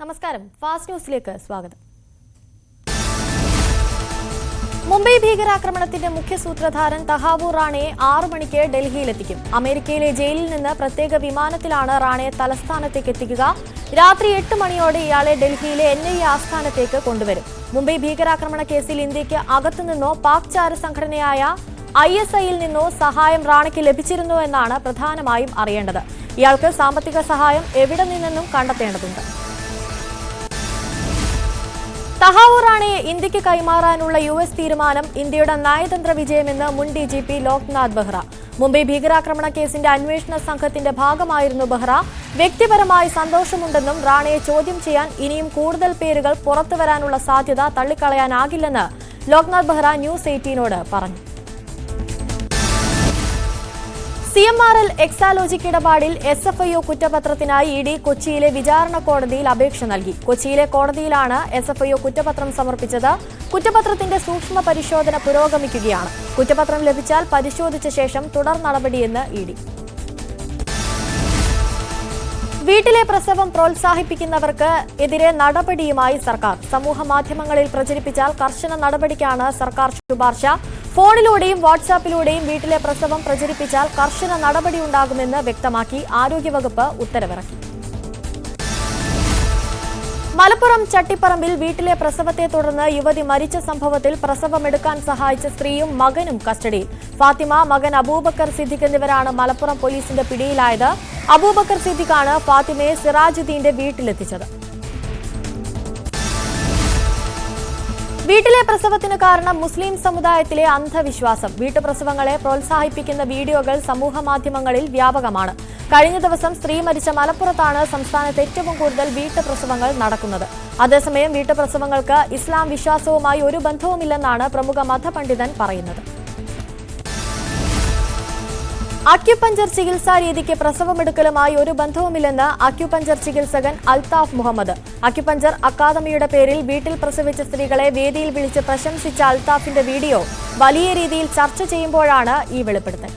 നമസ്കാരം, ഫാസ്റ്റ് ന്യൂസിലേക്ക് സ്വാഗതം. മുംബൈ ഭീകരാക്രമണത്തിന്റെ മുഖ്യ സൂത്രധാരൻ തഹാവൂർ റാണയെ 6 മണിക്ക് ഡൽഹിയിലെത്തിക്കും. അമേരിക്കയിലെ ജയിലിൽ നിന്ന് പ്രത്യേക വിമാനത്തിലാണ് റാണയെ തലസ്ഥാനത്തേക്ക് എത്തിക്കുക. രാത്രി 8 മണിയോടെ ഇയാളെ ഡൽഹിയിലെ NIA ആസ്ഥാനത്തേക്ക് കൊണ്ടുവരും. മുംബൈ ഭീകരാക്രമണ കേസിൽ ഇന്ത്യക്ക് അകത്തുനിന്നോ പാക് ചാര സംഘടനയായ ISIൽ നിന്നോ സഹായം റാണയ്ക്ക് ലഭിച്ചിരുന്നു എന്നാണ് പ്രധാനമായും അറിയേണ്ടത്. ഇയാൾക്ക് സാമ്പത്തിക സഹായം എവിടെ നിന്നെന്നും കണ്ടെത്തേണ്ടതുണ്ട്. തഹാവൂർ റാണയെ ഇന്ത്യക്ക് കൈമാറാനുള്ള US തീരുമാനം ഇന്ത്യയുടെ നയതന്ത്ര വിജയമെന്ന് മുൻ DGP ലോക്നാഥ് ബെഹ്റ. മുംബൈ ഭീകരാക്രമണ കേസിന്റെ അന്വേഷണ സംഘത്തിന്റെ ഭാഗമായിരുന്നു ബെഹ്റ. വ്യക്തിപരമായി സന്തോഷമുണ്ടെന്നും റാണയെ ചോദ്യം ചെയ്യാൻ ഇനിയും കൂടുതൽ പേരുകൾ പുറത്തുവരാനുള്ള സാധ്യത തള്ളിക്കളയാനാകില്ലെന്ന് ലോക്നാഥ് ബെഹ്റ ന്യൂസ് 18നോട് പറഞ്ഞു. CMRL എക്സാലോജിക് ഇടപാടിൽ SFIO കുറ്റപത്രത്തിനായി ED കൊച്ചിയിലെ വിചാരണ കോടതിയിൽ അപേക്ഷ നൽകി. കൊച്ചിയിലെ കോടതിയിലാണ് SFIO കുറ്റപത്രം സമർപ്പിച്ചത്. കുറ്റപത്രത്തിന്റെ സൂക്ഷ്മ പരിശോധന പുരോഗമിക്കുകയാണ്. കുറ്റപത്രം ലഭിച്ചാൽ പരിശോധിച്ച ശേഷം തുടർ നടപടിയെന്ന് ED. വീട്ടിലെ പ്രസവം പ്രോത്സാഹിപ്പിക്കുന്നവർക്ക് എതിരെ നടപടിയുമായി സർക്കാർ. സമൂഹ മാധ്യമങ്ങളിൽ പ്രചരിപ്പിച്ചാൽ കർശന നടപടിക്കാണ് സർക്കാർ ശുപാർശ. ഫോണിലൂടെയും വാട്സാപ്പിലൂടെയും വീട്ടിലെ പ്രസവം പ്രചരിപ്പിച്ചാൽ കർശന നടപടിയുണ്ടാകുമെന്ന് വ്യക്തമാക്കി ആരോഗ്യവകുപ്പ് ഉത്തരവിറക്കി. മലപ്പുറം ചട്ടിപ്പറമ്പിൽ വീട്ടിലെ പ്രസവത്തെ തുടർന്ന് യുവതി മരിച്ച സംഭവത്തിൽ പ്രസവമെടുക്കാൻ സഹായിച്ച സ്ത്രീയും മകനും കസ്റ്റഡിയിൽ. ഫാത്തിമ, മകൻ അബൂബക്കർ സിദ്ദിഖ് എന്നിവരാണ് മലപ്പുറം പോലീസിന്റെ പിടിയിലായത്. അബൂബക്കർ സിദ്ദിഖാണ് ഫാത്തിമയെ സിറാജുദ്ദീന്റെ വീട്ടിലെത്തിച്ചത്. വീട്ടിലെ പ്രസവത്തിന് കാരണം മുസ്ലിം സമുദായത്തിലെ അന്ധവിശ്വാസം. വീട്ടുപ്രസവങ്ങളെ പ്രോത്സാഹിപ്പിക്കുന്ന വീഡിയോകൾ സമൂഹമാധ്യമങ്ങളിൽ വ്യാപകമാണ്. കഴിഞ്ഞ ദിവസം സ്ത്രീ മരിച്ച മലപ്പുറത്താണ് സംസ്ഥാനത്ത് ഏറ്റവും കൂടുതൽ വീട്ടുപ്രസവങ്ങൾ നടക്കുന്നത്. അതേസമയം വീട്ടുപ്രസവങ്ങൾക്ക് ഇസ്ലാം വിശ്വാസവുമായി ഒരു ബന്ധവുമില്ലെന്നാണ് പ്രമുഖ മതപണ്ഡിതൻ പറയുന്നത്. അക്യുപഞ്ചർ ചികിത്സാ രീതിക്ക് പ്രസവമെടുക്കലുമായി ഒരു ബന്ധവുമില്ലെന്ന് അക്യുപഞ്ചർ ചികിത്സകൻ അൽതാഫ് മുഹമ്മദ്. അക്യുപഞ്ചർ അക്കാദമിയുടെ പേരിൽ വീട്ടിൽ പ്രസവിച്ച സ്ത്രീകളെ വേദിയിൽ വിളിച്ച് പ്രശംസിച്ച അൽതാഫിന്റെ വീഡിയോ വലിയ രീതിയിൽ ചർച്ച ചെയ്യുമ്പോഴാണ് ഈ വെളിപ്പെടുത്തൽ.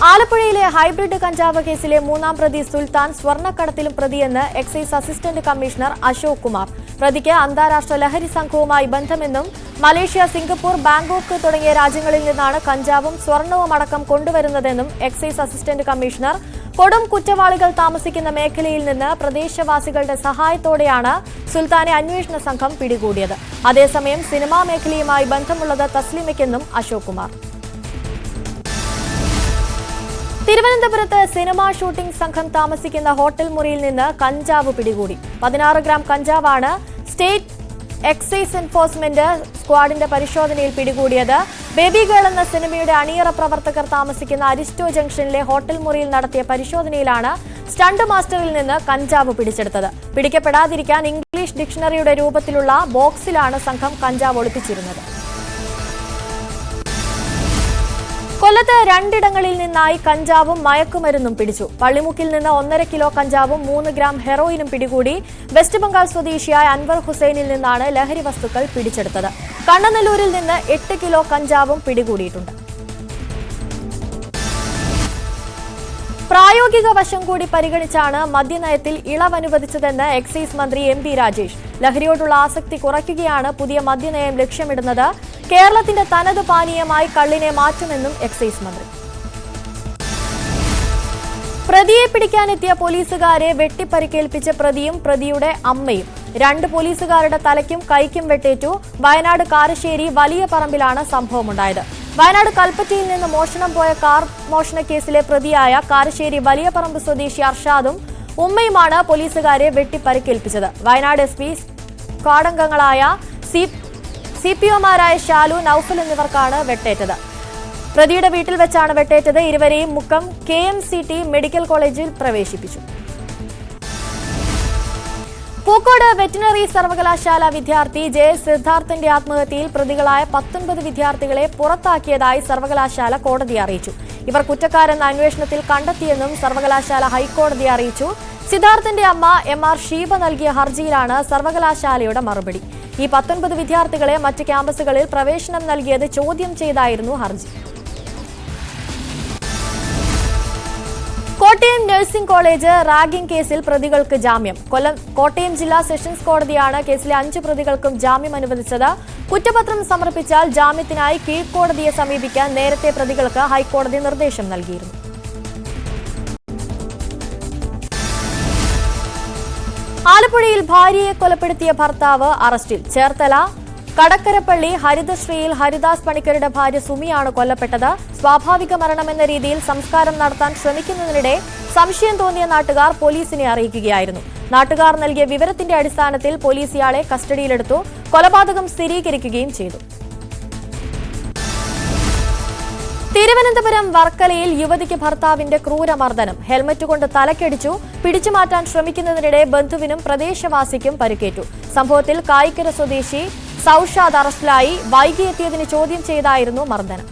ആലപ്പുഴയിലെ ഹൈബ്രിഡ് കഞ്ചാവ് കേസിലെ 3ാം പ്രതി സുൽത്താൻ സ്വർണ്ണക്കടത്തിലും പ്രതിയെന്ന് excise assistant commissioner Ashok Kumar. പ്രതിക്ക് അന്താരാഷ്ട്ര ലഹരി സംഘവുമായി ബന്ധമെന്നും മലേഷ്യ, സിംഗപ്പൂർ, ബാങ്കോക്ക് തുടങ്ങിയ രാജ്യങ്ങളിൽ നിന്നാണ് കഞ്ചാവും സ്വർണവും അടക്കം കൊണ്ടുവരുന്നതെന്നും എക്സൈസ് അസിസ്റ്റന്റ് കമ്മീഷണർ. കൊടും കുറ്റവാളികൾ താമസിക്കുന്ന മേഖലയിൽ നിന്ന് പ്രദേശവാസികളുടെ സഹായത്തോടെയാണ് സുൽത്താനെ അന്വേഷണ സംഘം പിടികൂടിയത്. അതേസമയം സിനിമാ മേഖലയുമായി ബന്ധമുള്ളത് തസ്ലിമയ്ക്കെന്നും അശോക് കുമാർ. തിരുവനന്തപുരത്ത് സിനിമാ ഷൂട്ടിംഗ് സംഘം താമസിക്കുന്ന ഹോട്ടൽ മുറിയിൽ നിന്ന് കഞ്ചാവ് പിടികൂടി. 16 ഗ്രാം കഞ്ചാവാണ് സ്റ്റേറ്റ് എക്സൈസ് എൻഫോഴ്സ്മെന്റ് സ്ക്വാഡിന്റെ പരിശോധനയിൽ പിടികൂടിയത്. ബേബി ഗേൾ എന്ന സിനിമയുടെ അണിയറ പ്രവർത്തകർ താമസിക്കുന്ന അരിസ്റ്റോ ജംഗ്ഷനിലെ ഹോട്ടൽ മുറിയിൽ നടത്തിയ പരിശോധനയിലാണ് സ്റ്റണ്ട് മാസ്റ്ററിൽ നിന്ന് കഞ്ചാവ് പിടിച്ചെടുത്തത്. പിടിക്കപ്പെടാതിരിക്കാൻ ഇംഗ്ലീഷ് ഡിക്ഷണറിയുടെ രൂപത്തിലുള്ള ബോക്സിലാണ് സംഘം കഞ്ചാവ് ഒളിപ്പിച്ചിരുന്നത്. കൊല്ലത്ത് 2 ഇടങ്ങളിൽ നിന്നായി കഞ്ചാവും മയക്കുമരുന്നും പിടിച്ചു. പള്ളിമുക്കിൽ നിന്ന് 1.5 കിലോ കഞ്ചാവും 3 ഗ്രാം ഹെറോയിനും പിടികൂടി. വെസ്റ്റ് ബംഗാൾ സ്വദേശിയായ അൻവർ ഹുസൈനിൽ നിന്നാണ് ലഹരി വസ്തുക്കൾ പിടിച്ചെടുത്തത്. കണ്ണനല്ലൂരിൽ നിന്ന് 8 കിലോ കഞ്ചാവും പിടികൂടിയിട്ടുണ്ട്. പ്രായോഗിക വശം കൂടി പരിഗണിച്ചാണ് മദ്യനയത്തിൽ ഇളവ് അനുവദിച്ചതെന്ന് എക്സൈസ് മന്ത്രി MP രാജേഷ്. ലഹരിയോടുള്ള ആസക്തി കുറയ്ക്കുകയാണ് പുതിയ മദ്യനയം ലക്ഷ്യമിടുന്നത്. കേരളത്തിന്റെ തനത് പാനീയമായി കള്ളിനെ മാറ്റുമെന്നും എക്സൈസ് മന്ത്രി. പ്രതിയെ പിടിക്കാനെത്തിയ പോലീസുകാരെ വെട്ടിപ്പരിക്കേൽപ്പിച്ച പ്രതിയും പ്രതിയുടെ അമ്മയും. 2 പോലീസുകാരുടെ തലയ്ക്കും കൈക്കും വെട്ടേറ്റു. വയനാട് കാരശ്ശേരി വലിയ പറമ്പിലാണ് സംഭവമുണ്ടായത്. വയനാട് കൽപ്പറ്റയിൽ നിന്ന് മോഷണം പോയ കാർ മോഷണ കേസിലെ പ്രതിയായ കാരശ്ശേരി വലിയ പറമ്പ് സ്വദേശി അർഷാദും ഉമ്മയുമാണ് പോലീസുകാരെ വെട്ടിപ്പരിക്കേൽപ്പിച്ചത്. വയനാട് SP സ്ക്വാഡംഗങ്ങളായ CPOമാരായ ഷാലു, നൌഫൽ എന്നിവർക്കാണ് വെട്ടേറ്റത്. പ്രതിയുടെ വീട്ടിൽ വെച്ചാണ് വെട്ടേറ്റത്. ഇരുവരെയും മുക്കം KMCT മെഡിക്കൽ കോളേജിൽ പ്രവേശിപ്പിച്ചു. പൂക്കോട് വെറ്റിനറി സർവകലാശാല വിദ്യാർത്ഥി JS സിദ്ധാർത്ഥന്റെ ആത്മഹത്യയിൽ പ്രതികളായ 19 വിദ്യാർത്ഥികളെ പുറത്താക്കിയതായി സർവകലാശാല കോടതിയെ അറിയിച്ചു. ഇവർ കുറ്റക്കാരെന്ന അന്വേഷണത്തിൽ കണ്ടെത്തിയെന്നും സർവകലാശാല ഹൈക്കോടതിയെ അറിയിച്ചു. സിദ്ധാർത്ഥന്റെ അമ്മ MR ഷീബ നൽകിയ ഹർജിയിലാണ് സർവകലാശാലയുടെ മറുപടി. ഈ 19 വിദ്യാർത്ഥികളെ മറ്റ് ക്യാമ്പസുകളിൽ പ്രവേശനം നൽകിയത് ചോദ്യം ചെയ്തായിരുന്നു ഹർജി. കോട്ടയം നഴ്സിംഗ് കോളേജ് റാഗിംഗ് കേസിൽ പ്രതികൾക്ക് ജാമ്യം. കോട്ടയം ജില്ലാ സെഷൻസ് കോടതിയാണ് കേസിലെ 5 പ്രതികൾക്കും ജാമ്യം അനുവദിച്ചത്. കുറ്റപത്രം സമർപ്പിച്ചാൽ ജാമ്യത്തിനായി കീഴ്ക്കോടതിയെ സമീപിക്കാൻ നേരത്തെ പ്രതികൾക്ക് ഹൈക്കോടതി നിർദ്ദേശം നൽകിയിരുന്നു. ആലപ്പുഴയിൽ ഭാര്യയെ കൊലപ്പെടുത്തിയ ഭർത്താവ് അറസ്റ്റിൽ. ചേർത്തല കടക്കരപ്പള്ളി ഹരിതശ്രീയിൽ ഹരിദാസ് പണിക്കരുടെ ഭാര്യ സുമിയാണ് കൊല്ലപ്പെട്ടത്. സ്വാഭാവിക മരണമെന്ന രീതിയിൽ സംസ്കാരം നടത്താൻ ശ്രമിക്കുന്നതിനിടെ സംശയം തോന്നിയ നാട്ടുകാർ പോലീസിനെ അറിയിക്കുകയായിരുന്നു. നാട്ടുകാർ നൽകിയ വിവരത്തിന്റെ അടിസ്ഥാനത്തിൽ പോലീസ് ഇയാളെ കസ്റ്റഡിയിലെടുത്തു. കൊലപാതകം സ്ഥിരീകരിക്കുകയും ചെയ്തു. തിരുവനന്തപുരം വർക്കലയിൽ യുവതിക്ക് ഭർത്താവിന്റെ ക്രൂരമർദ്ദനം. ഹെൽമറ്റ് കൊണ്ട് തലക്കടിച്ചു. പിടിച്ചുമാറ്റാൻ ശ്രമിക്കുന്നതിനിടെ ബന്ധുവിനും പ്രദേശവാസിക്കും പരിക്കേറ്റു. സംഭവത്തിൽ കായിക്കര സ്വദേശി സൌഷാദ് അറസ്റ്റിലായി. വൈകിയെത്തിയതിന് ചോദ്യം ചെയ്തായിരുന്നു മർദ്ദനം.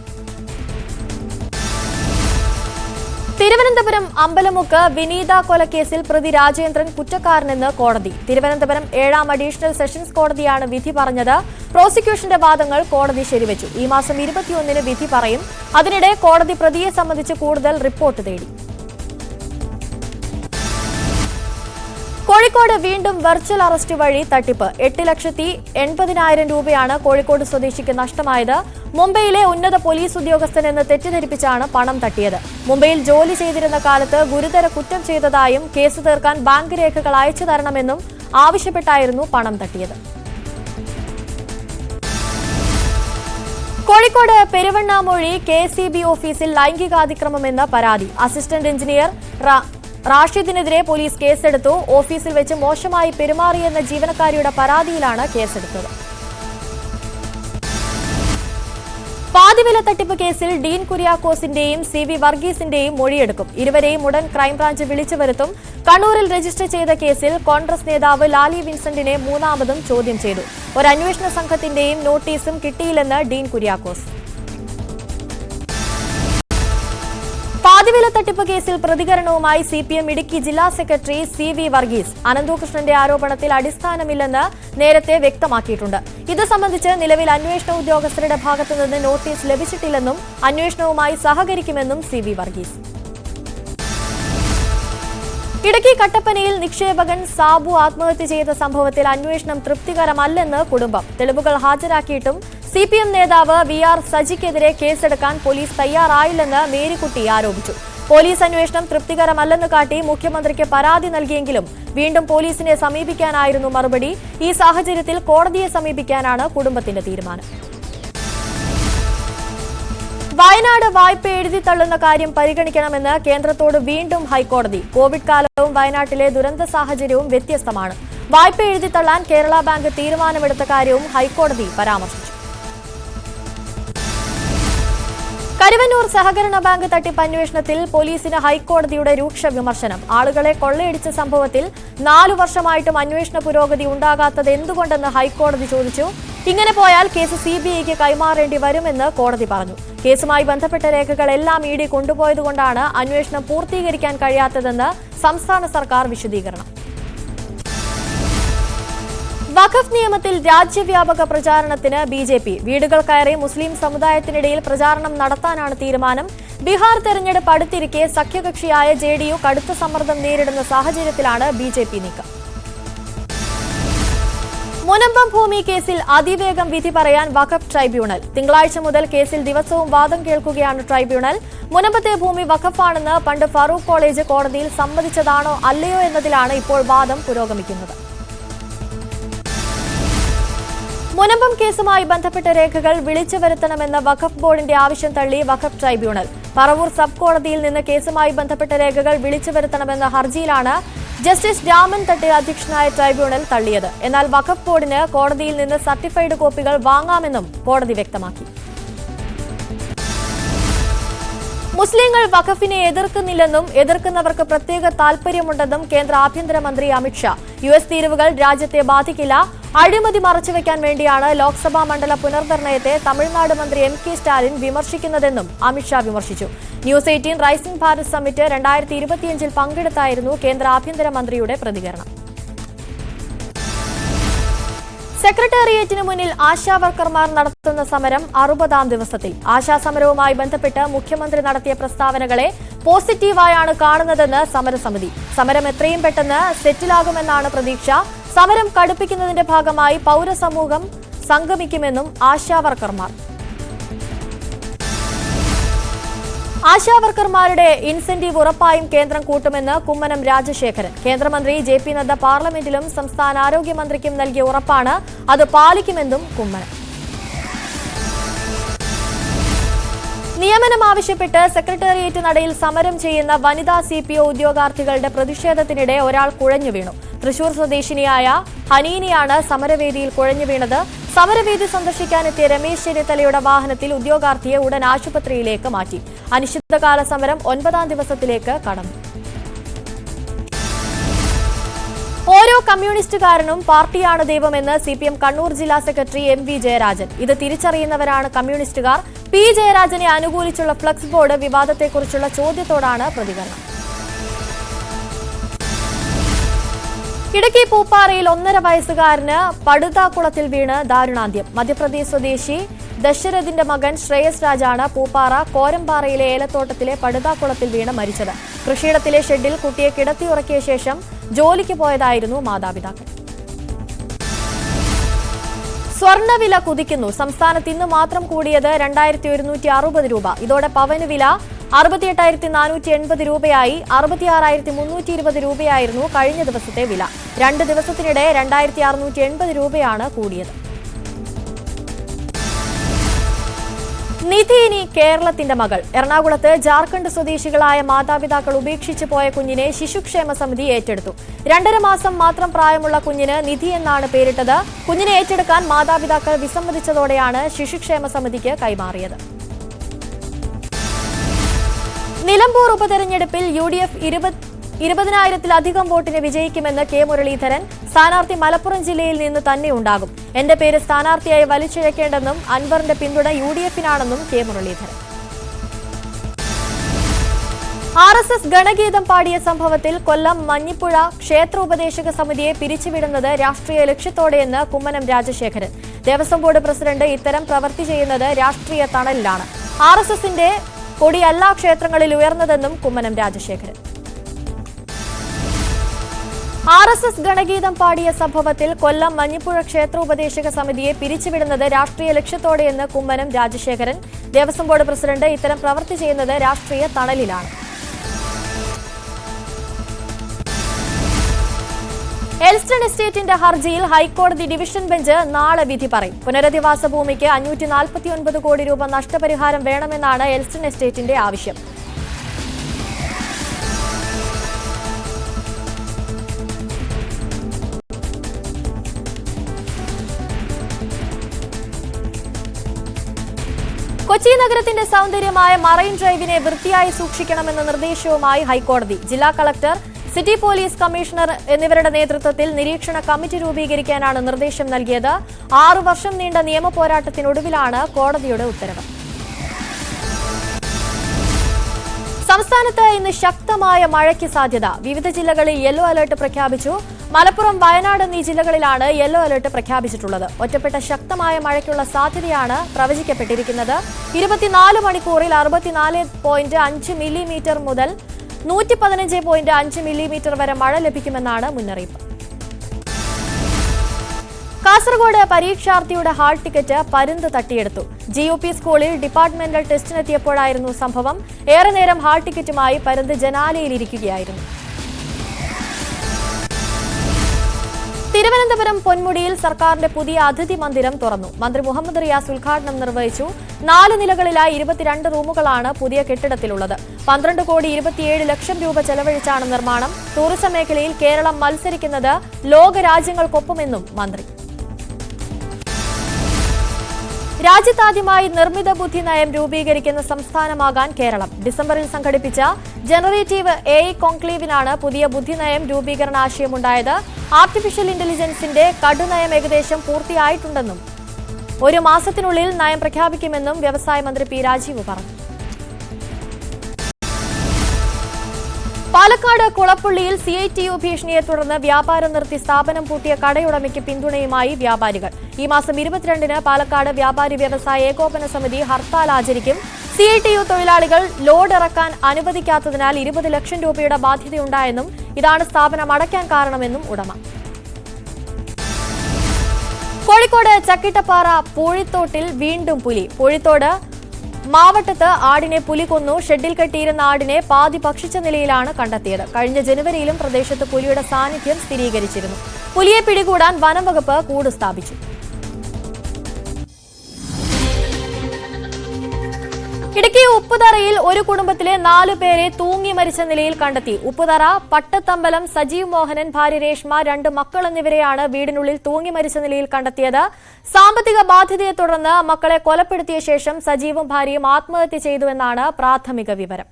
തിരുവനന്തപുരം അമ്പലമുക്ക് വിനീത കൊലക്കേസിൽ പ്രതി രാജേന്ദ്രൻ കുറ്റക്കാരനെന്ന് കോടതി. തിരുവനന്തപുരം 7ാം അഡീഷണൽ സെഷൻസ് കോടതിയാണ് വിധി പറഞ്ഞത്. പ്രോസിക്യൂഷന്റെ വാദങ്ങൾ കോടതി ശരിവച്ചു. ഈ മാസം 21-ന് വിധി പറയും. അതിനിടെ കോടതി പ്രതിയെ സംബന്ധിച്ച് കൂടുതൽ റിപ്പോർട്ട് തേടി. കോഴിക്കോട് വീണ്ടും വെർച്വൽ അറസ്റ്റ് വഴി തട്ടിപ്പ്. 8,80,000 രൂപയാണ് കോഴിക്കോട് സ്വദേശിക്ക് നഷ്ടമായത്. മുംബൈയിലെ ഉന്നത പോലീസ് ഉദ്യോഗസ്ഥനെന്ന് തെറ്റിദ്ധരിപ്പിച്ചാണ് പണം തട്ടിയത്. മുംബൈയിൽ ജോലി ചെയ്തിരുന്ന കാലത്ത് ഗുരുതര കുറ്റം ചെയ്തതായും കേസ് തീർക്കാൻ ബാങ്ക് രേഖകൾ അയച്ചു തരണമെന്നും ആവശ്യപ്പെട്ടായിരുന്നു പണം തട്ടിയത്. കോഴിക്കോട് പെരുവണ്ണാമൊഴി KCB ഓഫീസിൽ ലൈംഗികാതിക്രമമെന്ന് പരാതി. അസിസ്റ്റന്റ് എഞ്ചിനീയർ റാഷിദിനെതിരെ പോലീസ് കേസെടുത്തു. ഓഫീസിൽ വെച്ച് മോശമായി പെരുമാറിയെന്ന ജീവനക്കാരിയുടെ പരാതിയിലാണ് കേസെടുത്തത്. പാതിവില തട്ടിപ്പ് കേസിൽ ഡീൻ കുര്യാക്കോസിന്റെയും CV വർഗീസിന്റെയും മൊഴിയെടുക്കും. ഇരുവരെയും ഉടൻ ക്രൈംബ്രാഞ്ച് വിളിച്ചു വരുത്തും. കണ്ണൂരിൽ രജിസ്റ്റർ ചെയ്ത കേസിൽ കോൺഗ്രസ് നേതാവ് ലാലി വിൻസെന്റിനെ 3ാമതും ചോദ്യം ചെയ്തു. ഒരു അന്വേഷണ സംഘത്തിന്റെയും നോട്ടീസും കിട്ടിയില്ലെന്ന് ഡീൻ കുര്യാക്കോസ്. പാതിവില തട്ടിപ്പ് കേസിൽ പ്രതികരണവുമായി CPM ഇടുക്കി ജില്ലാ സെക്രട്ടറി CV വർഗീസ്. അനന്തകൃഷ്ണന്റെ ആരോപണത്തിൽ അടിസ്ഥാനമില്ലെന്ന് നേരത്തെ വ്യക്തമാക്കിയിട്ടുണ്ട്. ഇത് സംബന്ധിച്ച് നിലവിൽ അന്വേഷണ ഉദ്യോഗസ്ഥരുടെ ഭാഗത്തുനിന്ന് നോട്ടീസ് ലഭിച്ചിട്ടില്ലെന്നും അന്വേഷണവുമായി സഹകരിക്കുമെന്നും CV വർഗീസ്. ഇടുക്കി കട്ടപ്പനയിൽ നിക്ഷേപകൻ സാബു ആത്മഹത്യ ചെയ്ത സംഭവത്തിൽ അന്വേഷണം തൃപ്തികരമല്ലെന്ന് കുടുംബം. തെളിവുകൾ ഹാജരാക്കിയിട്ടും CPM നേതാവ് VR സജിക്കെതിരെ കേസെടുക്കാൻ പോലീസ് തയ്യാറായില്ലെന്ന് മേരിക്കുട്ടി ആരോപിച്ചു. പോലീസ് അന്വേഷണം തൃപ്തികരമല്ലെന്ന് കാട്ടി മുഖ്യമന്ത്രിക്ക് പരാതി നൽകിയെങ്കിലും വീണ്ടും പോലീസിനെ സമീപിക്കാനായിരുന്നു മറുപടി. ഈ സാഹചര്യത്തിൽ കോടതിയെ സമീപിക്കാനാണ് കുടുംബത്തിന്റെ തീരുമാനം. വയനാട് വായ്പ എഴുതി തള്ളുന്ന കാര്യം പരിഗണിക്കണമെന്ന് കേന്ദ്രത്തോട് വീണ്ടും ഹൈക്കോടതി. കോവിഡ് കാലവും വയനാട്ടിലെ ദുരന്ത സാഹചര്യവും വ്യത്യസ്തമാണ്. വായ്പ എഴുതി തള്ളാൻ കേരള ബാങ്ക് തീരുമാനമെടുത്ത കാര്യവും ഹൈക്കോടതി പരാമർശിച്ചു. കരുവന്നൂർ സഹകരണ ബാങ്ക് തട്ടിപ്പ് അന്വേഷണത്തിൽ പോലീസിന് ഹൈക്കോടതിയുടെ രൂക്ഷ വിമർശനം. ആളുകളെ കൊള്ളയടിച്ച സംഭവത്തിൽ 4 വർഷമായിട്ടും അന്വേഷണ പുരോഗതി ഉണ്ടാകാത്തത് എന്തുകൊണ്ടെന്ന് ഹൈക്കോടതി ചോദിച്ചു. ഇങ്ങനെ പോയാൽ കേസ് CBIക്ക് കൈമാറേണ്ടി വരുമെന്ന് കോടതി പറഞ്ഞു. കേസുമായി ബന്ധപ്പെട്ട രേഖകളെല്ലാം ED കൊണ്ടുപോയതുകൊണ്ടാണ് അന്വേഷണം പൂർത്തീകരിക്കാൻ കഴിയാത്തതെന്ന് സംസ്ഥാന സർക്കാർ വിശദീകരണം. വഖഫ് നിയമത്തിൽ രാജ്യവ്യാപക പ്രചാരണത്തിന് BJP. വീടുകൾ കയറി മുസ്ലിം സമുദായത്തിനിടയിൽ പ്രചാരണം നടത്താനാണ് തീരുമാനം. ബീഹാർ തെരഞ്ഞെടുപ്പ് അടുത്തിരിക്കെ സഖ്യകക്ഷിയായ JDU കടുത്ത സമ്മർദ്ദം നേരിടുന്ന സാഹചര്യത്തിലാണ് BJP നീക്കം. മുനമ്പം ഭൂമി കേസിൽ അതിവേഗം വിധി പറയാൻ വഖഫ് ട്രൈബ്യൂണൽ. തിങ്കളാഴ്ച മുതൽ കേസിൽ ദിവസവും വാദം കേൾക്കുകയാണ് ട്രൈബ്യൂണൽ. മുനമ്പത്തെ ഭൂമി വഖഫാണെന്ന് പണ്ട് ഫറൂഖ് കോളേജ് കോടതിയിൽ സമ്മതിച്ചതാണോ അല്ലയോ എന്നതിലാണ് ഇപ്പോൾ വാദം പുരോഗമിക്കുന്നത്. മുനമ്പം കേസുമായി ബന്ധപ്പെട്ട രേഖകൾ വിളിച്ചു വരുത്തണമെന്ന വഖഫ് ബോർഡിന്റെ ആവശ്യം തള്ളി വഖഫ് ട്രൈബ്യൂണൽ. പറവൂർ സബ് കോടതിയിൽ നിന്ന് കേസുമായി ബന്ധപ്പെട്ട രേഖകൾ വിളിച്ചു വരുത്തണമെന്ന ഹർജിയിലാണ് ജസ്റ്റിസ് രാമൻ തട്ടി അധ്യക്ഷനായ ട്രൈബ്യൂണൽ തള്ളിയത്. എന്നാൽ വഖഫ് ബോർഡിന് കോടതിയിൽ നിന്ന് സർട്ടിഫൈഡ് കോപ്പികൾ വാങ്ങാമെന്നും കോടതി വ്യക്തമാക്കി. മുസ്ലിങ്ങൾ വഖഫിനെ എതിർക്കുന്നില്ലെന്നും എതിർക്കുന്നവർക്ക് പ്രത്യേക താൽപര്യമുണ്ടെന്നും കേന്ദ്ര ആഭ്യന്തരമന്ത്രി അമിത്ഷാ. US തീരുവകൾ രാജ്യത്തെ ബാധിക്കില്ല. അഴിമതി മറച്ചുവെക്കാൻ വേണ്ടിയാണ് ലോക്സഭാ മണ്ഡല പുനർനിർണയത്തെ തമിഴ്നാട് മന്ത്രി MK സ്റ്റാലിൻ വിമർശിക്കുന്നതെന്നും അമിത്ഷാ വിമർശിച്ചു. News 18 റൈസിംഗ് ഭാരത് സമ്മിറ്റ് 2025 പങ്കെടുത്തായിരുന്നു കേന്ദ്ര ആഭ്യന്തരമന്ത്രിയുടെ പ്രതികരണം. സെക്രട്ടേറിയറ്റിന് മുന്നിൽ ആശാവർക്കർമാർ നടത്തുന്ന സമരം 60ാം ദിവസത്തിൽ. ആശാസമരവുമായി ബന്ധപ്പെട്ട് മുഖ്യമന്ത്രി നടത്തിയ പ്രസ്താവനകളെ പോസിറ്റീവായാണ് കാണുന്നതെന്ന് സമരസമിതി. സമരം എത്രയും പെട്ടെന്ന് സെറ്റിലാകുമെന്നാണ് പ്രതീക്ഷ. സമരം കടുപ്പിക്കുന്നതിന്റെ ഭാഗമായി പൗരസമൂഹം സംഗമിക്കുമെന്നും ആശാവർക്കർമാർ. ആശാവർക്കർമാരുടെ ഇൻസെന്റീവ് ഉറപ്പായും കേന്ദ്രം കൂട്ടുമെന്ന് കുമ്മനം രാജശേഖരൻ. കേന്ദ്രമന്ത്രി ജെ.പി. നദ്ദ പാർലമെന്റിലും സംസ്ഥാന ആരോഗ്യമന്ത്രിക്കും നൽകിയ ഉറപ്പാണ്. അത് പാലിക്കുമെന്നും കുമ്മനം. നിയമനം ആവശ്യപ്പെട്ട് സെക്രട്ടേറിയറ്റ് നടയിൽ സമരം ചെയ്യുന്ന വനിതാ CPO ഉദ്യോഗാർത്ഥികളുടെ പ്രതിഷേധത്തിനിടെ ഒരാൾ കുഴഞ്ഞു വീണു. തൃശൂർ സ്വദേശിനിയായ ഹനീനിയാണ് സമരവേദിയിൽ കുഴഞ്ഞു വീണത്. സമരവേദി സന്ദർശിക്കാനെത്തിയ രമേശ് ചെന്നിത്തലയുടെ വാഹനത്തിൽ ഉദ്യോഗാർത്ഥിയെ ഉടൻ ആശുപത്രിയിലേക്ക് മാറ്റി. അനിശ്ചിതകാല സമരം 9ാം ദിവസത്തിലേക്ക് കടന്നു. ഓരോ കമ്മ്യൂണിസ്റ്റുകാരനും പാർട്ടിയാണ് ദൈവമെന്ന് CPM കണ്ണൂർ ജില്ലാ സെക്രട്ടറി MV ജയരാജൻ. ഇത് തിരിച്ചറിയുന്നവരാണ് കമ്മ്യൂണിസ്റ്റുകാർ. P ജയരാജനെ അനുകൂലിച്ചുള്ള ഫ്ലക്സ് ബോർഡ് വിവാദത്തെക്കുറിച്ചുള്ള ചോദ്യത്തോടാണ് പ്രതികരണം. ഇടുക്കി പൂപ്പാറയിൽ 1.5 വയസ്സുകാരന് പടുതാക്കുളത്തിൽ വീണ് ദാരുണാന്ത്യം. മധ്യപ്രദേശ് സ്വദേശി ദശരഥിന്റെ മകൻ ശ്രേയസ് രാജാണ് പൂപ്പാറ കോരമ്പാറയിലെ ഏലത്തോട്ടത്തിലെ പടുതാക്കുളത്തിൽ വീണ് മരിച്ചത്. കൃഷിയിടത്തിലെ ഷെഡിൽ കുട്ടിയെ കിടത്തിയുറക്കിയ ശേഷം ജോലിക്ക് പോയതായിരുന്നു മാതാപിതാക്കൾ. സ്വർണ്ണവില കുതിക്കുന്നു. സംസ്ഥാനത്ത് ഇന്ന് മാത്രം കൂടിയത് 2160 രൂപ. ഇതോടെ പവന് വില 68,480 രൂപയായി. 66,320 രൂപയായിരുന്നു കഴിഞ്ഞ ദിവസത്തെ വില. 2 ദിവസത്തിനിടെ 2,680 രൂപയാണ് കൂടിയത്. നിധി ഇനി കേരളത്തിന്റെ മകൾ. എറണാകുളത്ത് ജാർഖണ്ഡ് സ്വദേശികളായ മാതാപിതാക്കൾ ഉപേക്ഷിച്ചു പോയ കുഞ്ഞിനെ ശിശുക്ഷേമ സമിതി ഏറ്റെടുത്തു. 2.5 മാസം മാത്രം പ്രായമുള്ള കുഞ്ഞിന് നിധി എന്നാണ് പേരിട്ടത്. കുഞ്ഞിനെ ഏറ്റെടുക്കാൻ മാതാപിതാക്കൾ വിസമ്മതിച്ചതോടെയാണ് ശിശുക്ഷേമ സമിതിക്ക് കൈമാറിയത്. നിലമ്പൂർ ഉപതെരഞ്ഞെടുപ്പിൽ UDF 20,000-ലധികം വോട്ടിന് വിജയിക്കുമെന്ന് K മുരളീധരൻ. സ്ഥാനാർത്ഥി മലപ്പുറം ജില്ലയിൽ നിന്ന് തന്നെ ഉണ്ടാകും. എന്റെ പേര് സ്ഥാനാർത്ഥിയായി വലിച്ചിഴക്കേണ്ടെന്നും അൻവറിന്റെ പിന്തുണ UDF-നാണെന്നും K മുരളീധരൻ. RSS ഗണഗീതം പാടിയ സംഭവത്തിൽ കൊല്ലം മഞ്ഞിപ്പുഴ ക്ഷേത്ര ഉപദേശക സമിതിയെ പിരിച്ചുവിടുന്നത് രാഷ്ട്രീയ ലക്ഷ്യത്തോടെയെന്ന് കുമ്മനം രാജശേഖരൻ. ദേവസ്വം ബോർഡ് പ്രസിഡന്റ് ഇത്തരം പ്രവൃത്തി ചെയ്യുന്നത് രാഷ്ട്രീയ തണലിലാണ്. RSSന്റെ കൊടി എല്ലാ ക്ഷേത്രങ്ങളിൽ ഉയർന്നതെന്നും കുമ്മനം രാജശേഖരൻ. RSS ഗണഗീതം പാടിയ സംഭവത്തിൽ കൊല്ലം മഞ്ഞിപ്പുഴ ക്ഷേത്ര ഉപദേശക സമിതിയെ പിരിച്ചുവിടുന്നത് രാഷ്ട്രീയ ലക്ഷ്യത്തോടെയെന്ന് കുമ്മനം രാജശേഖരൻ. ദേവസ്വം ബോർഡ് പ്രസിഡന്റ് ഇത്തരം പ്രവൃത്തി ചെയ്യുന്നത് രാഷ്ട്രീയ തണലിലാണ്. എൽസ്റ്റൺ എസ്റ്റേറ്റിന്റെ ഹർജിയിൽ ഹൈക്കോടതി ഡിവിഷൻ ബെഞ്ച് നാളെ വിധി പറയും. പുനരധിവാസ ഭൂമിക്ക് 549 കോടി രൂപ നഷ്ടപരിഹാരം വേണമെന്നാണ് എൽസ്റ്റൺ എസ്റ്റേറ്റിന്റെ ആവശ്യം. കൊച്ചി നഗരത്തിന്റെ സൗന്ദര്യമായ മറൈൻ ഡ്രൈവിനെ വൃത്തിയായി സൂക്ഷിക്കണമെന്ന നിർദ്ദേശവുമായി ഹൈക്കോടതി. ജില്ലാ കളക്ടർ, സിറ്റി പോലീസ് കമ്മീഷണർ എന്നിവരുടെ നേതൃത്വത്തിൽ നിരീക്ഷണ കമ്മിറ്റി രൂപീകരിക്കാനാണ് നിർദ്ദേശം നൽകിയത്. 6 വർഷം നീണ്ട നിയമ പോരാട്ടത്തിനൊടുവിലാണ് കോടതിയുടെ ഉത്തരവ്. സംസ്ഥാനത്ത് ഇന്ന് ശക്തമായ മഴയ്ക്ക് സാധ്യത. വിവിധ ജില്ലകളിൽ യെല്ലോ അലർട്ട് പ്രഖ്യാപിച്ചു. മലപ്പുറം, വയനാട് എന്നീ ജില്ലകളിലാണ് യെല്ലോ അലർട്ട് പ്രഖ്യാപിച്ചിട്ടുള്ളത്. ഒറ്റപ്പെട്ട ശക്തമായ മഴയ്ക്കുള്ള സാധ്യതയാണ് പ്രവചിക്കപ്പെട്ടിരിക്കുന്നത്. 24 മണിക്കൂറിൽ 64.5 മില്ലിമീറ്റർ മുതൽ 115.5 മില്ലിമീറ്റർ വരെ മഴ ലഭിക്കുമെന്നാണ് മുന്നറിയിപ്പ്. കാസർഗോഡ് പരീക്ഷാർത്ഥിയുടെ ഹാൾ ടിക്കറ്റ് പരുന്ത് തട്ടിയെടുത്തു. GUP സ്കൂളിൽ ഡിപ്പാർട്ട്മെന്റൽ ടെസ്റ്റിനെത്തിയപ്പോഴായിരുന്നു സംഭവം. ഏറെ നേരം ഹാൾ ടിക്കറ്റുമായി പരുന്ത് ജനാലയിലിരിക്കുകയായിരുന്നു. തിരുവനന്തപുരം പൊന്മുടിയിൽ സർക്കാരിന്റെ പുതിയ അതിഥി മന്ദിരം തുറന്നു. മന്ത്രി മുഹമ്മദ് റിയാസ് ഉദ്ഘാടനം നിർവഹിച്ചു. 4 നിലകളിലായി 22 റൂമുകളാണ് പുതിയ കെട്ടിടത്തിലുള്ളത്. 12,27 ലക്ഷം രൂപ ചെലവഴിച്ചാണ് നിർമ്മാണം. ടൂറിസം മേഖലയിൽ കേരളം മത്സരിക്കുന്നത് ലോകരാജ്യങ്ങൾക്കൊപ്പമെന്നും മന്ത്രി. രാജ്യത്താദ്യമായി നിർമ്മിത ബുദ്ധി നയം രൂപീകരിക്കുന്ന സംസ്ഥാനമാകാൻ കേരളം. ഡിസംബറിൽ സംഘടിപ്പിച്ച ജനറേറ്റീവ് AI കോൺക്ലേവിനാണ് പുതിയ ബുദ്ധിനയം രൂപീകരണാശയമുണ്ടായത്. ആർട്ടിഫിഷ്യൽ ഇന്റലിജൻസിന്റെ കടുനയം ഏകദേശം പൂർത്തിയായിട്ടുണ്ടെന്നും 1 മാസത്തിനുള്ളിൽ നയം പ്രഖ്യാപിക്കുമെന്നും വ്യവസായ മന്ത്രി P രാജീവ് പറഞ്ഞു. പാലക്കാട് കുളപ്പുള്ളിയിൽ CITU ഭീഷണിയെ തുടർന്ന് വ്യാപാരം നിർത്തി സ്ഥാപനം പൂട്ടിയ കടയുടമയ്ക്ക് പിന്തുണയുമായി വ്യാപാരികൾ. ഈ മാസം 22-ന് പാലക്കാട് വ്യാപാരി വ്യവസായ ഏകോപന സമിതി ഹർത്താൽ ആചരിക്കും. CITU തൊഴിലാളികൾ ലോഡ് ഇറക്കാൻ അനുവദിക്കാത്തതിനാൽ 20 ലക്ഷം രൂപയുടെ ബാധ്യതയുണ്ടായെന്നും ഇതാണ് സ്ഥാപനം അടയ്ക്കാൻ കാരണമെന്നും ഉടമ. കോഴിക്കോട് ചക്കിട്ടപ്പാറ പൂഴിത്തോട്ടിൽ വീണ്ടും പുലി. പൂഴിത്തോട് മാവട്ടത്ത് ആടിനെ പുലി കൊന്നു. ഷെഡിൽ കെട്ടിയിരുന്ന ആടിനെ പാതി ഭക്ഷിച്ച നിലയിലാണ് കണ്ടെത്തിയത്. കഴിഞ്ഞ ജനുവരിയിലും പ്രദേശത്ത് പുലിയുടെ സാന്നിധ്യം സ്ഥിരീകരിച്ചിരുന്നു. പുലിയെ പിടികൂടാൻ വനംവകുപ്പ് കൂട് സ്ഥാപിച്ചു. ഇടുക്കി ഉപ്പുതറയിൽ ഒരു കുടുംബത്തിലെ 4 പേരെ തൂങ്ങി മരിച്ച നിലയിൽ കണ്ടെത്തി. ഉപ്പുതറ പട്ടത്തമ്പലം സജീവ് മോഹനൻ, ഭാര്യ രേഷ്മ, 2 മക്കൾ എന്നിവരെയാണ് വീടിനുള്ളിൽ തൂങ്ങി മരിച്ച നിലയിൽ കണ്ടെത്തിയത്. സാമ്പത്തിക ബാധ്യതയെ തുടർന്ന് മക്കളെ കൊലപ്പെടുത്തിയ ശേഷം സജീവും ഭാര്യയും ആത്മഹത്യ ചെയ്തുവെന്നാണ് പ്രാഥമിക വിവരം.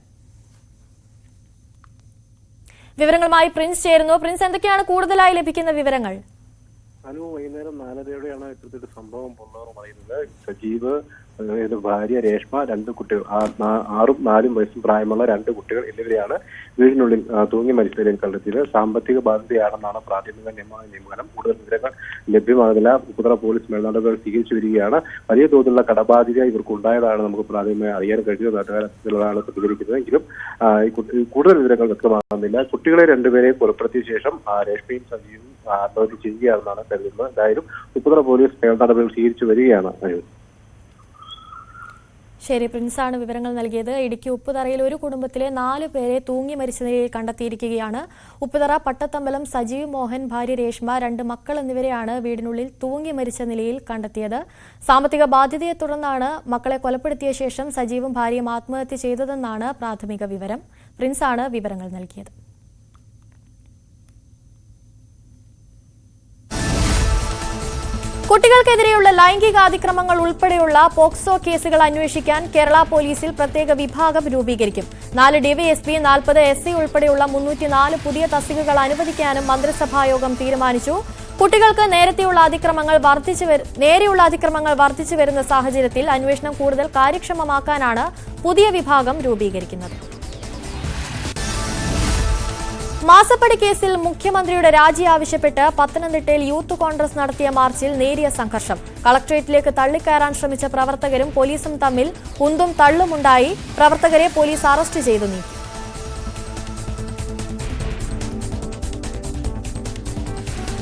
വിവരങ്ങളുമായി പ്രിൻസ് ചേരുന്നു. പ്രിൻസ്, എന്തൊക്കെയാണ് കൂടുതലായി ലഭിക്കുന്ന വിവരങ്ങൾ? വൈകുന്നേരം 4:30യോടെയാണ് ഇത്തരത്തിലൊരു സംഭവം പുറത്തു പറയുന്നത്. സജീവ്, ഭാര്യ രേഷ്മ, 2 കുട്ടികൾ, 6ഉം 4ഉം വയസ്സും പ്രായമുള്ള 2 കുട്ടികൾ എന്നിവരെയാണ് വീടിനുള്ളിൽ തൂങ്ങി മരിച്ച നിലയിൽ കണ്ടെത്തിയത്. സാമ്പത്തിക ബാധ്യതയാണെന്നാണ് പ്രാഥമിക നിഗമനം. കൂടുതൽ വിവരങ്ങൾ ലഭ്യമാകുന്നില്ല. ഉപ്പുതറ പോലീസ് മേൽനടപടികൾ സ്വീകരിച്ചു വരികയാണ്. വലിയ തോതിലുള്ള കടബാധ്യത ഇവർക്ക് ഉണ്ടായതാണ് നമുക്ക് പ്രാഥമികമായി അറിയാൻ കഴിഞ്ഞത്. നാട്ടുകാരാണ് പ്രതികരിക്കുന്നത്. എങ്കിലും കൂടുതൽ വിവരങ്ങൾ വ്യക്തമാകുന്നില്ല. കുട്ടികളെ 2 പേരെ കൊലപ്പെടുത്തിയ ശേഷം രേഷ്മയും സജീവും ആത്മഹത്യ ചെയ്യുകയാണെന്നാണ് കരുതുന്നത്. എന്തായാലും ഉപ്പുതറ പോലീസ് മേൽനടപടികൾ സ്വീകരിച്ചു വരികയാണ്. ശരി, പ്രിൻസാണ് വിവരങ്ങൾ നൽകിയത്. ഇടുക്കി ഉപ്പുതറയിൽ ഒരു കുടുംബത്തിലെ 4 പേരെ തൂങ്ങി മരിച്ച നിലയിൽ കണ്ടെത്തിയിരിക്കുകയാണ്. ഉപ്പുതറ പട്ടത്തമ്പലം സജീവ് മോഹൻ, ഭാര്യ രേഷ്മ, 2 മക്കൾ എന്നിവരെയാണ് വീടിനുള്ളിൽ തൂങ്ങി മരിച്ച നിലയിൽ കണ്ടെത്തിയത്. സാമ്പത്തിക ബാധ്യതയെ തുടർന്നാണ് മക്കളെ കൊലപ്പെടുത്തിയ ശേഷം സജീവും ഭാര്യയും ആത്മഹത്യ ചെയ്തതെന്നാണ് പ്രാഥമിക വിവരം. പ്രിൻസാണ് വിവരങ്ങൾ നൽകിയത്. കുട്ടികൾക്കെതിരെയുള്ള ലൈംഗികാതിക്രമങ്ങൾ ഉൾപ്പെടെയുള്ള പോക്സോ കേസുകൾ അന്വേഷിക്കാൻ കേരള പോലീസിൽ പ്രത്യേക വിഭാഗം രൂപീകരിക്കും. 4 DYSP, 40 SI ഉൾപ്പെടെയുള്ള 304 പുതിയ തസ്തികകൾ അനുവദിക്കാനും മന്ത്രിസഭായോഗം തീരുമാനിച്ചു. കുട്ടികൾക്ക് നേരെയുള്ള അതിക്രമങ്ങൾ വർദ്ധിച്ചു വരുന്ന സാഹചര്യത്തിൽ അന്വേഷണം കൂടുതൽ കാര്യക്ഷമമാക്കാനാണ് പുതിയ വിഭാഗം രൂപീകരിക്കുന്നത്. മാസപ്പടി കേസിൽ മുഖ്യമന്ത്രിയുടെ രാജി ആവശ്യപ്പെട്ട് പത്തനംതിട്ടയിൽ യൂത്ത് കോൺഗ്രസ് നടത്തിയ മാർച്ചിൽ നേരിയ സംഘർഷം. കളക്ടറേറ്റിലേക്ക് തള്ളിക്കയറാൻ ശ്രമിച്ച പ്രവർത്തകരും പോലീസും തമ്മിൽ ഉന്തും തള്ളുമുണ്ടായി. പ്രവർത്തകരെ പോലീസ് അറസ്റ്റ് ചെയ്തു നീക്കി.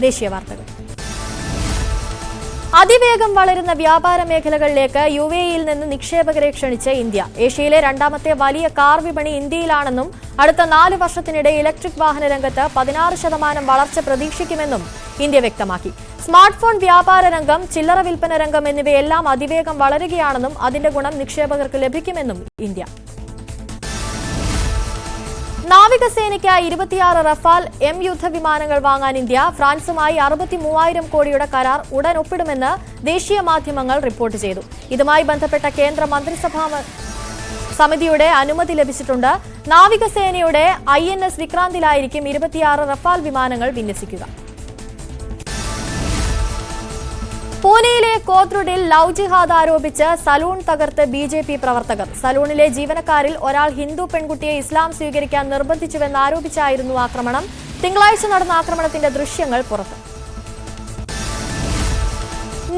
ദേശീയ വാർത്തകൾ. അതിവേഗം വളരുന്ന വ്യാപാര മേഖലകളിലേക്ക് UAEയിൽ നിന്ന് നിക്ഷേപകരെ ക്ഷണിച്ച് ഇന്ത്യ. ഏഷ്യയിലെ 2ാമത്തെ വലിയ കാർ വിപണി ഇന്ത്യയിലാണെന്നും അടുത്ത 4 വർഷത്തിനിടെ ഇലക്ട്രിക് വാഹന രംഗത്ത് 16% വളർച്ച പ്രതീക്ഷിക്കുമെന്നും ഇന്ത്യ വ്യക്തമാക്കി. സ്മാർട്ട് ഫോൺ വ്യാപാര രംഗം, ചില്ലറ വിൽപ്പന രംഗം എന്നിവയെല്ലാം അതിവേഗം വളരുകയാണെന്നും അതിന്റെ ഗുണം നിക്ഷേപകർക്ക് ലഭിക്കുമെന്നും ഇന്ത്യ. നാവികസേനയ്ക്ക് 26 റഫാൽ M യുദ്ധവിമാനങ്ങൾ വാങ്ങാൻ ഇന്ത്യ. ഫ്രാൻസുമായി 63,000 കോടിയുടെ കരാർ ഉടൻ ഒപ്പിടുമെന്ന് ദേശീയ മാധ്യമങ്ങൾ റിപ്പോർട്ട് ചെയ്തു. ഇതുമായി ബന്ധപ്പെട്ട കേന്ദ്ര മന്ത്രിസഭാ സമിതിയുടെ അനുമതി ലഭിച്ചിട്ടുണ്ട്. നാവികസേനയുടെ INS വിക്രാന്തിലായിരിക്കും 26 റഫാൽ വിമാനങ്ങൾ വിന്യസിക്കുക. പൂനെയിലെ കോത്രൂഡിൽ ലവ് ജിഹാദ് ആരോപിച്ച് സലൂൺ തകർത്ത് BJP പ്രവർത്തകർ. സലൂണിലെ ജീവനക്കാരിൽ ഒരാൾ ഹിന്ദു പെൺകുട്ടിയെ ഇസ്ലാം സ്വീകരിക്കാൻ നിർബന്ധിച്ചുവെന്നാരോപിച്ചായിരുന്നു ആക്രമണം. തിങ്കളാഴ്ച നടന്ന ആക്രമണത്തിന്റെ ദൃശ്യങ്ങൾ പുറത്ത്.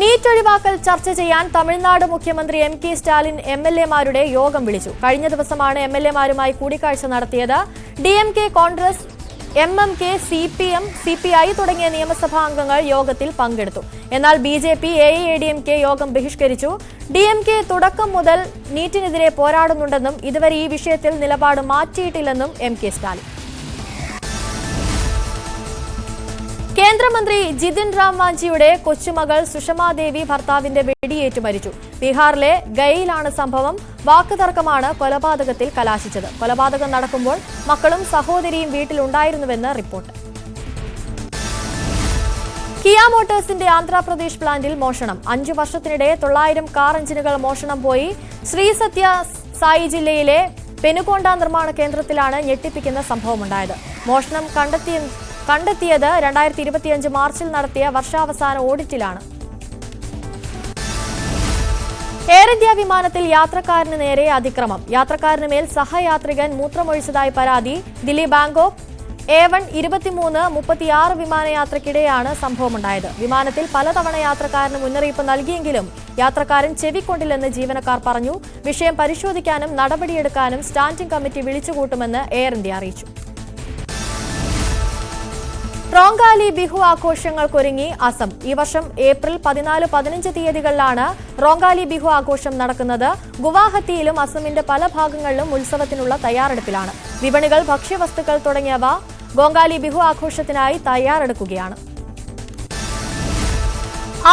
നീറ്റ് ഒഴിവാക്കൽ ചർച്ച ചെയ്യാൻ തമിഴ്നാട് മുഖ്യമന്ത്രി MK സ്റ്റാലിൻ MLA-മാരുടെ യോഗം വിളിച്ചു. കഴിഞ്ഞ ദിവസമാണ് MLA-മാരുമായി കൂടിക്കാഴ്ച നടത്തിയത്. DMK, Congress, MMK, CPM, CPI തുടങ്ങിയ നിയമസഭാ അംഗങ്ങൾ യോഗത്തിൽ പങ്കെടുത്തു. എന്നാൽ BJP, AIADMK യോഗം ബഹിഷ്കരിച്ചു. DMK തുടക്കം മുതൽ നീറ്റിനെതിരെ പോരാടുന്നുണ്ടെന്നും ഇതുവരെ ഈ വിഷയത്തിൽ നിലപാട് മാറ്റിയിട്ടില്ലെന്നും MK സ്റ്റാലിൻ. കേന്ദ്രമന്ത്രി ജിതിൻ റാം മാഞ്ചിയുടെ കൊച്ചുമകൾ സുഷമാദേവി ഭർത്താവിന്റെ വെടിയേറ്റ് മരിച്ചു. ബീഹാറിലെ ഗയയിലാണ് സംഭവം. വാക്കുതർക്കമാണ് കൊലപാതകത്തിൽ കലാശിച്ചത്. കൊലപാതകം നടക്കുമ്പോൾ മക്കളും സഹോദരിയും വീട്ടിലുണ്ടായിരുന്നുവെന്ന് റിപ്പോർട്ട്. കിയ മോട്ടോഴ്സിന്റെ ആന്ധ്രാപ്രദേശ് പ്ലാന്റിൽ മോഷണം. 5 വർഷത്തിനിടെ 900 കാർ എഞ്ചിനുകൾ മോഷണം പോയി. ശ്രീ സത്യ സായി ജില്ലയിലെ പെനുകൊണ്ട നിർമ്മാണ കേന്ദ്രത്തിലാണ് ഞെട്ടിപ്പിക്കുന്ന സംഭവമുണ്ടായത്. മോഷണം കണ്ടെത്തിയത് 2025 മാർച്ചിൽ നടത്തിയ വർഷാവസാന ഓഡിറ്റിലാണ്. എയർ ഇന്ത്യ വിമാനത്തിൽ യാത്രക്കാരന് നേരെ അതിക്രമം. യാത്രക്കാരന് മേൽ സഹയാത്രികൻ മൂത്രമൊഴിച്ചതായി പരാതി. Delhi Bangkok A1 23-36 വിമാനയാത്രയ്ക്കിടെയാണ് സംഭവമുണ്ടായത്. വിമാനത്തിൽ പലതവണ യാത്രക്കാരന് മുന്നറിയിപ്പ് നൽകിയെങ്കിലും യാത്രക്കാരൻ ചെവിക്കൊണ്ടില്ലെന്ന് ജീവനക്കാർ പറഞ്ഞു. വിഷയം പരിശോധിക്കാനും നടപടിയെടുക്കാനും സ്റ്റാൻഡിംഗ് കമ്മിറ്റി വിളിച്ചുകൂട്ടുമെന്ന് എയർ ഇന്ത്യ അറിയിച്ചു. റോങ്കാലി ബിഹു ആഘോഷങ്ങൾക്കൊരുങ്ങി അസം. ഈ വർഷം ഏപ്രിൽ 14-15 തീയതികളിലാണ് റോങ്കാലി ബിഹു ആഘോഷം നടക്കുന്നത്. ഗുവാഹത്തിയിലും അസമിന്റെ പല ഭാഗങ്ങളിലും ഉത്സവത്തിനുള്ള തയ്യാറെടുപ്പിലാണ്. വിപണികൾ, ഭക്ഷ്യവസ്തുക്കൾ തുടങ്ങിയവ ഗോങ്കാലി ബിഹു ആഘോഷത്തിനായി തയ്യാറെടുക്കുകയാണ്.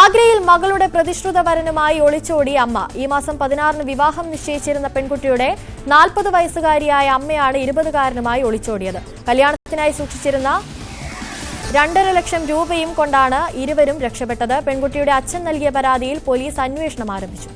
ആഗ്രയിൽ മകളുടെ പ്രതിശ്രുത വരനുമായി ഒളിച്ചോടി അമ്മ. ഈ മാസം 16-ന് വിവാഹം നിശ്ചയിച്ചിരുന്ന പെൺകുട്ടിയുടെ 40 വയസ്സുകാരിയായ അമ്മയാണ് 20-കാരനുമായി ഒളിച്ചോടിയത്. കല്യാണത്തിനായി സൂക്ഷിച്ചിരുന്ന 2.5 ലക്ഷം രൂപയും കൊണ്ടാണ് ഇരുവരും രക്ഷപ്പെട്ടത്. പെൺകുട്ടിയുടെ അച്ഛൻ നൽകിയ പരാതിയിൽ പോലീസ് അന്വേഷണം ആരംഭിച്ചു.